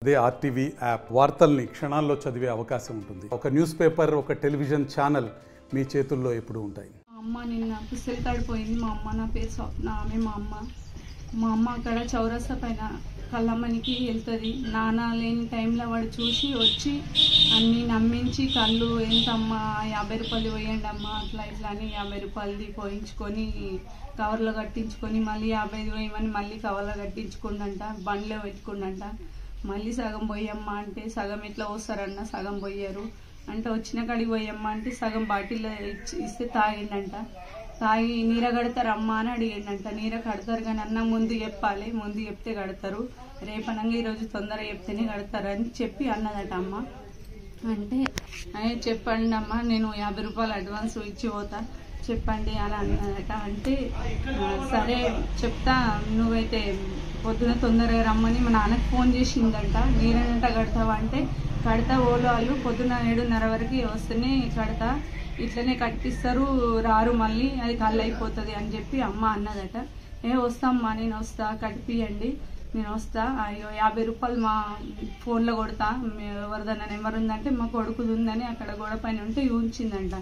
అదే RTV app వార్తల్ని క్షణాల్లో చదివే అవకాశం ఉంటుంది. ఒక న్యూస్ పేపర్, ఒక టెలివిజన్ ఛానల్ మీ చేతుల్లో ఎప్పుడూ ఉంటాయి. అమ్మ నిన్న పుస్తలు తాడిపోయింది. మా అమ్మ, నా పేరు స్వప్న, ఆమె మా అమ్మ అక్కడ చౌరస్తా పైన కళ్ళమ్మనికి వెళ్తుంది. నాన్న లేని టైంలో వాడు చూసి వచ్చి అన్నీ నమ్మించి కళ్ళు ఎంతమ్మా 50 రూపాయలు పోయండి అమ్మ అట్లా ఇట్లా అని 50 రూపాయలది పోయించుకొని కవర్లో కట్టించుకొని మళ్ళీ 55 పోయమని మళ్ళీ కవర్లో కట్టించుకుండంట, బండ్లో పెట్టుకుండంట. మళ్ళీ సగం పోయమ్మ అంటే సగం ఎట్లా పోస్తారన్న, సగం పోయారు అంటే వచ్చిన కాడికి పోయమ్మ అంటే సగం బాటిల్లో ఇస్తే తాగిండంట. తాగి నీర కడతారమ్మా అని అడిగిండంట. నీర కడతారు కానీ అన్న ముందు చెప్పాలి, ముందు చెప్తే కడతారు, రేపనంగా ఈరోజు తొందరగా చెప్తేనే కడతారు అని చెప్పి అన్నదట అమ్మ. అంటే చెప్పండి అమ్మ, నేను 50 రూపాయలు అడ్వాన్స్ ఇచ్చి పోతా చెప్పండి అని అన్నదట. అంటే సరే చెప్తా, నువ్వైతే పొద్దున తొందరగా రమ్మని మా నాన్నకి ఫోన్ చేసిందంట. నీరంట కడతావా అంటే కడతా, ఓలో వాళ్ళు పొద్దున 7:30 వరకు వస్తేనే కడతా, ఇట్లనే కట్టిస్తారు, రారు మళ్ళీ అది కళ్ళు అయిపోతుంది అని చెప్పి అమ్మ అన్నదట. వస్తామ్మా, నేను వస్తా, కట్టిపియండి, నేను వస్తా, అయ్యో 50 రూపాయలు మా ఫోన్లో కొడతా, ఎవరిదన్నా నెంబర్ ఉందంటే మా కొడుకుది ఉందని అక్కడ గోడ పైన ఉంటే ఉంచిందంట.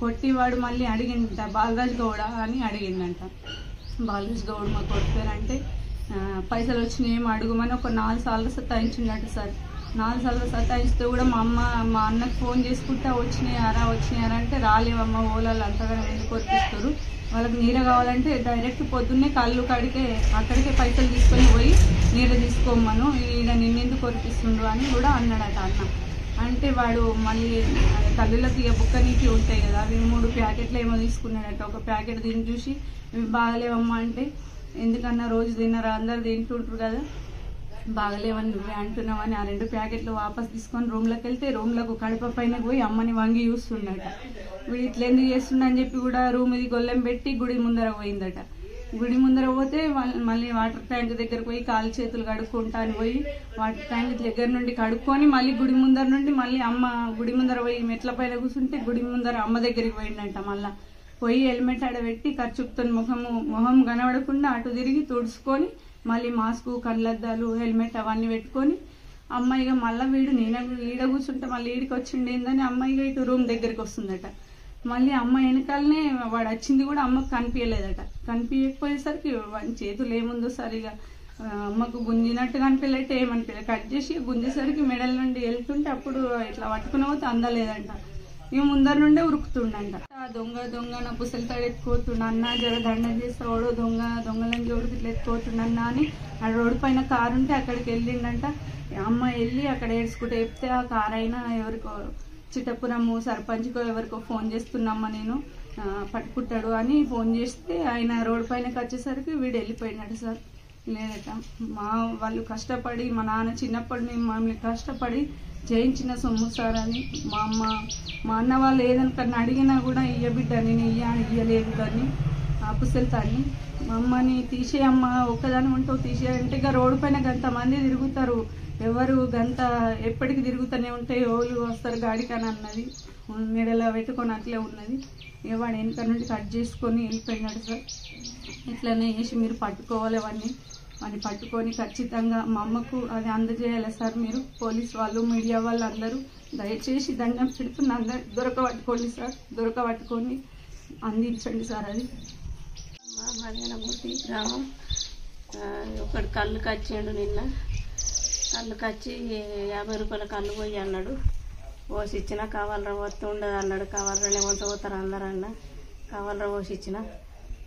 కొట్టివాడు మళ్ళీ అడిగిందంట, బాలరాజ్ గౌడ అని అడిగిందంట. బాలరాజ్ గౌడ్ మా కొడుకు పేరంటే పైసలు వచ్చినాయి ఏమో అడుగుమని ఒక 4 సార్లు సతాయించిందట సార్. 4 సార్లు సతాయిస్తే కూడా మా అన్నకు ఫోన్ చేసుకుంటా వచ్చినాయారా అంటే రాలేవమ్మ, ఓలాలు అంతగానే ఎందుకు కొట్టిస్తారు, వాళ్ళకి నీర కావాలంటే డైరెక్ట్ పొద్దున్నే కళ్ళు అక్కడికే పైసలు తీసుకొని పోయి నీర తీసుకోమను, ఈడ నిన్నెందుకు కొరిపిస్తుండ్రు అని కూడా అన్నాడట అన్న. అంటే వాడు మళ్ళీ కళ్ళులకి బుక్క నీటి ఉంటాయి కదా, అవి 3 ప్యాకెట్లు ఏమో తీసుకున్నాడట. ఒక ప్యాకెట్ తిని చూసి ఇవి బాగలేవమ్మా అంటే, ఎందుకన్నా రోజు తిన్నారా, అందరు తింటుంటారు కదా, బాగలేవని నువ్వే అంటున్నావని ఆ 2 ప్యాకెట్లు వాపస్ తీసుకొని రూమ్లోకి వెళ్తే రూమ్లకు కడప పైన పోయి అమ్మని వంగి చూస్తుండట. వీడు ఇట్లా ఎందుకు చేస్తుండని చెప్పి కూడా రూమ్ ఇది గొల్లెం పెట్టి గుడి ముందర పోయిందట. గుడి ముందర పోతే మళ్ళీ వాటర్ ట్యాంక్ దగ్గరకు పోయి కాలు చేతులు కడుక్కుంటా అని పోయి వాటర్ ట్యాంక్ దగ్గర నుండి కడుక్కొని మళ్ళీ గుడి ముందర నుండి మళ్ళీ అమ్మ గుడి ముందర పోయి మెట్ల పైన కూర్చుంటే గుడి ముందర అమ్మ దగ్గరికి పోయిందంట. మళ్ళీ పోయి హెల్మెట్ ఆడబెట్టి ఖర్చుతో మొహం కనబడకుండా అటు తిరిగి తుడుచుకొని మళ్ళీ మాస్కు, కళ్ళద్దాలు, హెల్మెట్ అవన్నీ పెట్టుకొని అమ్మాయిగా మళ్ళీ వీడు నేను ఈడ కూర్చుంటే మళ్ళీ ఈడికి వచ్చిండేందని అమ్మాయిగా ఇటు రూమ్ దగ్గరికి వస్తుందట. మళ్ళీ అమ్మ వెనకాలనే వాడు వచ్చింది కూడా అమ్మకు కనిపించలేదట. కనిపించకపోయేసరికి వాడి చేతులు ఏముందో సరిగా అమ్మకు గుంజినట్టు కనిపించలేటే ఏమనిపించలేదు. కట్ చేసి గుంజేసరికి మెడల నుండి వెళ్తుంటే అప్పుడు ఇట్లా పట్టుకుని పోతే అందలేదంట. ఇక ముందర నుండే ఉరుకుతుండంట. దొంగ నా పుసలు తాడు ఎత్తుకోతుండన్నా, జర దండం చేస్తావాడు, దొంగలని జోడికి ఇట్లా ఎత్తుకోతుండన్నా అని ఆ రోడ్డు పైన కారు ఉంటే అక్కడికి వెళ్ళిండంట. అమ్మ వెళ్ళి అక్కడ ఏడ్చుకుంటే చెప్తే ఆ కారు అయినా ఎవరికో చిట్టపురము సర్పంచ్కో ఎవరికో ఫోన్ చేస్తున్నామ్మా నేను పట్టుకుంటాడు అని ఫోన్ చేస్తే ఆయన రోడ్డు పైనకి వచ్చేసరికి వీడు వెళ్ళిపోయినాడు సార్. లేదట వాళ్ళు కష్టపడి మా నాన్న చిన్నప్పటి మమ్మల్ని కష్టపడి చేయించిన సొమ్ము సార్ అని మా అన్న వాళ్ళు ఏదనుకన్నా అడిగినా కూడా బిడ్డ నేను ఇయ్యలేదు కానీ పుస్తెళ్తాను మా అమ్మని తీసేయమ్మ, ఒక్కదాని ఉంటావు తీసేయంటే ఇక రోడ్డు పైన గంతమంది తిరుగుతారు, ఎవరు గంత ఎప్పటికి తిరుగుతూనే ఉంటాయి, ఓళ్ళు వస్తారు గాడికని అన్నది, మెడలో పెట్టుకొని అట్లే ఉన్నది. ఇక వాడు వెనక నుండి కట్ చేసుకొని వెళ్ళిపోయినాడు సార్. ఇట్లనే వేసి మీరు పట్టుకోవాలి వాడిని పట్టుకొని ఖచ్చితంగా మా అమ్మకు అది అందజేయాలి సార్. మీరు పోలీస్ వాళ్ళు, మీడియా వాళ్ళు అందరూ దయచేసి దండం పెడుతున్న అందరు దొరకబట్టుకోండి సార్, దొరకబట్టుకొని అందించండి సార్. అది మా మదనమూర్తి గ్రామం. ఒకటి కళ్ళు కచ్చిండు, నిన్న కళ్ళు కచ్చి 50 రూపాయల కళ్ళు పోయి అన్నాడు. పోసి ఇచ్చిన కావాలరా వస్తూ ఉండదు అన్నాడు. కావాలరానే వంచబోతారు అందరూ అన్న. కావాలరా పోసి ఇచ్చిన,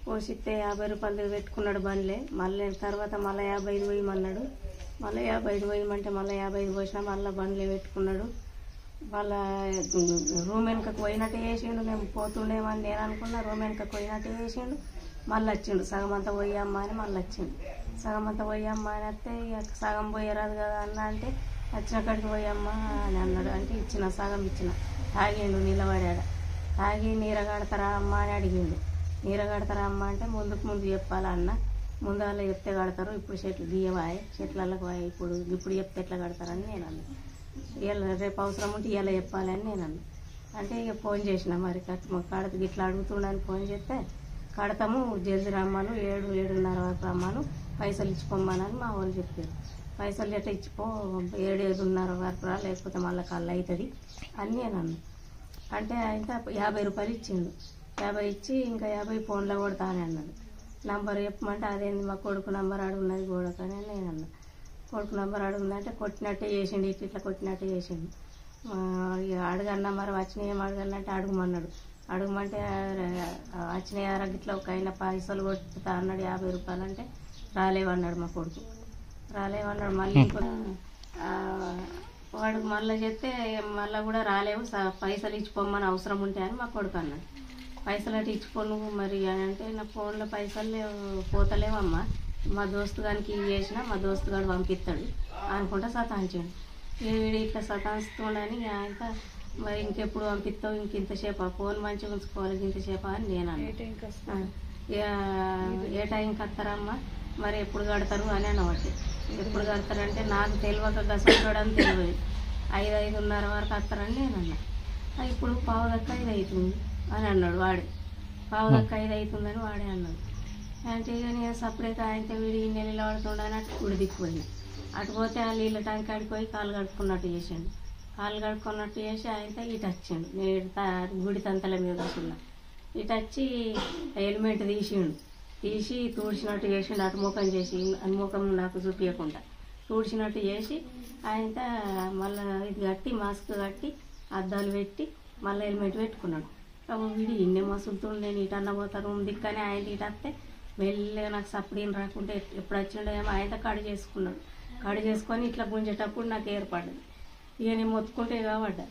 పోసిస్తే 50 రూపాయలు పెట్టుకున్నాడు బండ్లే. మళ్ళీ తర్వాత మళ్ళీ 55 పోయమన్నాడు. మళ్ళీ 55 పోయమంటే మళ్ళీ 55 పోసినా మళ్ళీ బండ్లే పెట్టుకున్నాడు. వాళ్ళ రూమ్ వెనుకకు పోయినట్టు వేసిండు. మేము పోతుండేమని నేను అనుకున్నా. రూమ్ వెనుకకు పోయినట్టు వేసిండు. మళ్ళీ వచ్చిండు, సగం అంతా పోయమ్మా అని మళ్ళీ వచ్చిండు. సగం అంతా పోయమ్మా అని వస్తే ఇక సగం పోయరాదు కదా అన్న అంటే వచ్చిన కాడికి పోయమ్మా అని అన్నాడు. అంటే ఇచ్చిన, సగం ఇచ్చిన. తాగిండు నిలబడాడు. తాగి నీర కడతారా అమ్మ అని అడిగిండు. నీర కడతారా అమ్మ అంటే ముందు చెప్పాలా అన్న, ముందు వాళ్ళు చెప్తే కడతారు, ఇప్పుడు చెట్లు దియవాయి, చెట్లకు వాయి, ఇప్పుడు చెప్తే ఎట్లా కడతారని నేను అన్నా. ఇలా రేపు అవసరం ఉంటే ఇలా చెప్పాలని నేను అన్నా. అంటే ఇక ఫోన్ చేసిన, మరి కడత ఇట్లా అడుగుతుండని ఫోన్ చేస్తే కడతాము, జల్ది రమ్మను, 7-7:30 వరకు రమ్మను, పైసలు ఇచ్చుకోమ్మనని మా వాళ్ళు చెప్పారు. పైసలు ఎట్లా ఇచ్చిపో 7:30 వరకు రా, లేకపోతే మళ్ళీ కళ్ళు అవుతుంది అని నేను అన్నా. అంటే ఆయన 50 రూపాయలు ఇచ్చిండు. 50 ఇచ్చి ఇంకా 50 ఫోన్లో కొడతానే అన్నాడు. నంబర్ చెప్పమంటే అదేంది మా కొడుకు నంబర్ అడుగున్నది గోడకని నేను అన్నా. కొడుకు నంబర్ అడుగుందంటే కొట్టినట్టే చేసిండు, ఇట్లా కొట్టినట్టే చేసిండు. అడగన్నా మరి వచ్చినాయి ఏం అడగనంటే అడుగుమన్నాడు. అడుగుమంటే వచ్చినాయి ఇట్లా ఒక ఆయన పైసలు కొట్టుతా అన్నాడు 50 రూపాయలు అంటే రాలేవన్నాడు మా కొడుకు. రాలేవన్నాడు. మళ్ళీ వాడు మళ్ళీ చెప్తే మళ్ళీ కూడా రాలేవు, పైసలు ఇచ్చిపోమని అవసరం ఉంటే అని మా కొడుకు అన్నాడు. పైసలు అటు ఇచ్చిపో నువ్వు మరి అని అంటే నా ఫోన్లో పైసలు పోతలేవమ్మా, మా దోస్తు గారికి చేసినా మా దోస్తు గారు పంపిస్తాడు అనుకుంటా సతాయించాడు. వీడు ఇట్లా సతాయిస్తుండని ఆయన మరి ఇంకెప్పుడు పంపిస్తావు, ఇంతసేపా ఫోన్ మంచిగా ఉంచుకోవాలి ఇంతసేపా అని నేను అన్నా. ఏ టైంకి వస్తారమ్మా మరి ఎప్పుడు కడతారు అని అనబట్టి. ఎప్పుడు కడతారంటే నాకు తెలియక గసంటోడని తెలియదు, 5-5:30 వరకు వస్తారని నేను అన్నా. ఇప్పుడు 4:15 అవుతుంది అని అన్నాడు వాడే. 4:15 అవుతుందని వాడే అన్నాడు. అంటే ఇక నేను సపరేట్ ఆయనతో వీడి నెలలో ఆడుతుండని అటు గుడి దిక్కుపోయినా. అటు పోతే ఆ నీళ్ళ ట్యాంక్ ఆడిపోయి కాలు కడుక్కున్నట్టు చేసాడు. కాలు కడుక్కున్నట్టు చేసి ఆయనతో ఇటు వచ్చిండు. నేను గుడి తంతల మీద కూర్చున్నా. ఇటు వచ్చి హెల్మెట్ తీసి తూడ్చినట్టు చేసిండు. అటు ముఖం చేసి ముఖం నాకు చూపించకుండా తూడ్చినట్టు చేసి ఆయనతో మళ్ళీ ఇది కట్టి మాస్క్ కట్టి అద్దాలు పెట్టి మళ్ళీ హెల్మెట్ పెట్టుకున్నాడు. వీడి ఇన్నే మసులుతుండే, నేను ఇటు అన్న పోతా రూమ్ దిక్కని ఆయన ఇటు వస్తే మెల్లగా నాకు సప్పుడేం రాకుంటే ఎప్పుడు వచ్చిండో ఏమో ఆయనతో కడి చేసుకున్నాడు. కడి చేసుకొని ఇట్లా గుంజేటప్పుడు నాకు ఏర్పడ్డది. ఇక నేను మొత్తుకుంటే ఎగబడితే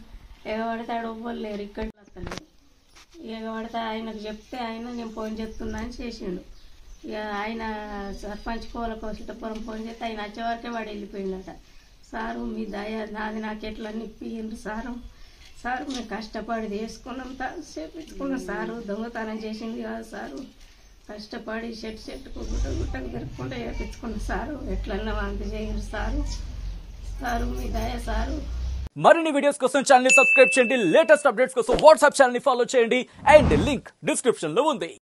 ఆడ ఎవ్వరు లేరు, ఇక్కడ వస్తలేదు. ఎగబడితే ఆయనకు చెప్తే ఆయన నేను ఫోన్ చెప్తున్నా అని చేసిండు. ఇక ఆయన సర్పంచ్ కోసిటపురం ఫోన్ చేస్తే ఆయన వచ్చేవరకే వాడు వెళ్ళిపోయిందట. సారు మీ దయ నాది నాకు ఎట్లా నిప్పియండి సారు మేము కష్టపడి చేసుకున్నాం, చేపించుకున్నాం సారు, దొంగతనం చేసింది కాదు సారు, కష్టపడి చెట్టుకు గుట్టకు తిరుక్కుంటే చేపించుకున్నాం సారు, ఎట్లన్నా అంత చేయండి సారు మీ దయ సారు. మరిన్ని వీడియోస్ కోసం ఛానల్ ని సబ్స్క్రైబ్ చేయండి, లేటెస్ట్ అప్డేట్స్ కోసం వాట్సాప్ ఛానల్ ని ఫాలో చేయండి అండ్ లింక్ డిస్క్రిప్షన్ లో ఉంది.